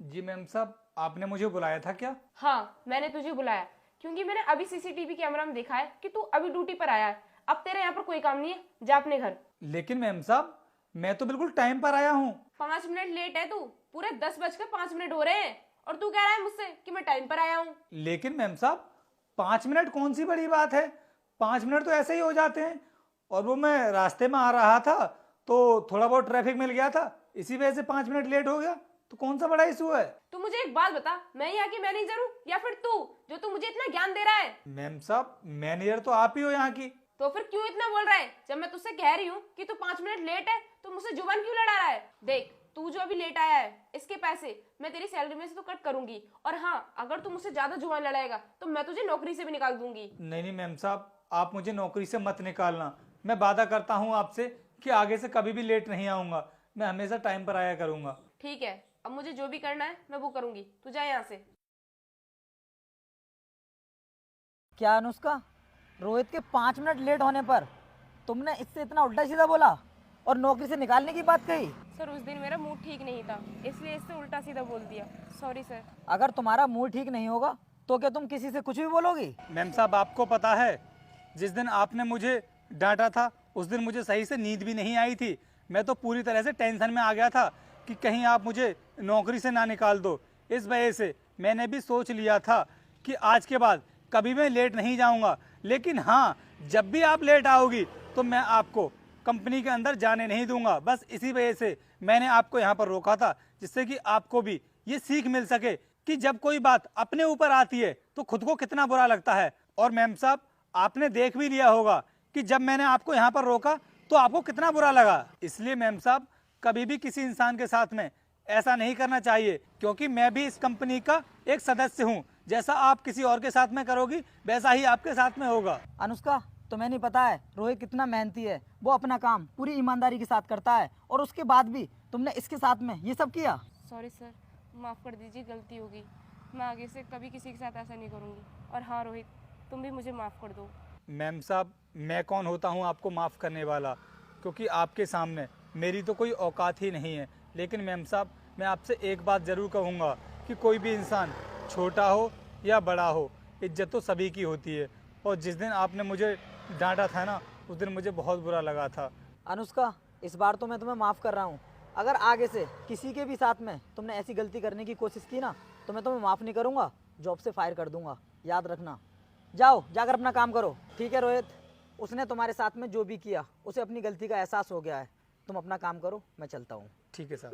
जी ma'am साहब, आपने मुझे बुलाया था क्या? हाँ, मैंने तुझे बुलाया क्योंकि मैंने अभी सीसीटीवी कैमरा में देखा है कि तू अभी ड्यूटी पर आया है। अब तेरे यहाँ पर कोई काम नहीं है, जा अपने घर। लेकिन मैम साहब, मैं तो बिल्कुल टाइम पर आया हूँ। 5 मिनट लेट है तू। पूरे 10:05 हो रहे हैं और तू कह रहा है मुझसे कि मैं टाइम पर आया हूँ। लेकिन मैम साहब, 5 मिनट कौन सी बड़ी बात है? 5 मिनट तो ऐसे ही हो जाते हैं। और वो मैं रास्ते में आ रहा था तो थोड़ा बहुत ट्रैफिक मिल गया था, इसी वजह से 5 मिनट लेट हो गया। तो कौन सा बड़ा इशू है? तू मुझे एक बात बता, मैं यहाँ की मैनेजर हूँ या फिर तू, जो तू मुझे इतना ज्ञान दे रहा है? मैम साहब, मैनेजर तो आप ही हो यहाँ की। तो फिर क्यों इतना बोल रहा है? जब मैं तुझसे कह रही हूँ कि तू 5 मिनट लेट है तो मुझसे जुबान क्यों लड़ा रहा है? देख, तू जो अभी लेट आया है इसके पैसे मैं तेरी सैलरी में से तो कट करूंगी, और हाँ, अगर तू मुझसे ज्यादा जुबान लड़ाएगा तो मैं तुझे नौकरी से भी निकाल दूंगी। नहीं नहीं मैम साहब, आप मुझे नौकरी से मत निकालना। मैं वादा करता हूँ आपसे कि आगे से कभी भी लेट नहीं आऊँगा। मैं हमेशा टाइम पर आया करूँगा। ठीक है, अब मुझे जो भी करना है मैं वो करूंगी, तू जा यहाँ से। क्या अनुष्का, रोहित के 5 मिनट लेट होने पर तुमने इससे इतना उल्टा सीधा बोला और नौकरी से निकालने की बात कही? सर, उस दिन मेरा मूड ठीक नहीं था, इसलिए इससे उल्टा सीधा बोल दिया। Sorry sir. अगर तुम्हारा मूड ठीक नहीं होगा तो क्या तुम किसी से कुछ भी बोलोगी? मैम साहब, आपको पता है, जिस दिन आपने मुझे डांटा था उस दिन मुझे सही से नींद भी नहीं आई थी। मैं तो पूरी तरह से टेंशन में आ गया था कि कहीं आप मुझे नौकरी से ना निकाल दो। इस वजह से मैंने भी सोच लिया था कि आज के बाद कभी मैं लेट नहीं जाऊंगा। लेकिन हाँ, जब भी आप लेट आओगी तो मैं आपको कंपनी के अंदर जाने नहीं दूंगा। बस इसी वजह से मैंने आपको यहाँ पर रोका था, जिससे कि आपको भी ये सीख मिल सके कि जब कोई बात अपने ऊपर आती है तो खुद को कितना बुरा लगता है। और मैम साहब, आपने देख भी लिया होगा कि जब मैंने आपको यहाँ पर रोका तो आपको कितना बुरा लगा। इसलिए मैम साहब, कभी भी किसी इंसान के साथ में ऐसा नहीं करना चाहिए, क्योंकि मैं भी इस कंपनी का एक सदस्य हूँ। जैसा आप किसी और के साथ में करोगी वैसा ही आपके साथ में होगा। अनुष्का, तुम्हें नहीं पता है रोहित कितना मेहनती है। वो अपना काम पूरी ईमानदारी के साथ करता है और उसके बाद भी तुमने इसके साथ में ये सब किया। सॉरी सर, माफ़ कर दीजिए, गलती होगी। मैं आगे से कभी किसी के साथ ऐसा नहीं करूँगी। और हाँ रोहित, तुम भी मुझे माफ़ कर दो। मैम साहब, मैं कौन होता हूँ आपको माफ़ करने वाला, क्योंकि आपके सामने मेरी तो कोई औकात ही नहीं है। लेकिन मैम साहब, मैं आपसे एक बात ज़रूर कहूँगा कि कोई भी इंसान छोटा हो या बड़ा हो, इज्जत तो सभी की होती है। और जिस दिन आपने मुझे डांटा था ना, उस दिन मुझे बहुत बुरा लगा था। अनुष्का, इस बार तो मैं तुम्हें माफ़ कर रहा हूँ। अगर आगे से किसी के भी साथ में तुमने ऐसी गलती करने की कोशिश की ना तो मैं तुम्हें माफ़ नहीं करूँगा, जॉब से फायर कर दूंगा। याद रखना। जाओ, जाकर अपना काम करो। ठीक है रोहित, उसने तुम्हारे साथ में जो भी किया उसे अपनी गलती का एहसास हो गया है। तुम अपना काम करो, मैं चलता हूँ। ठीक है सर।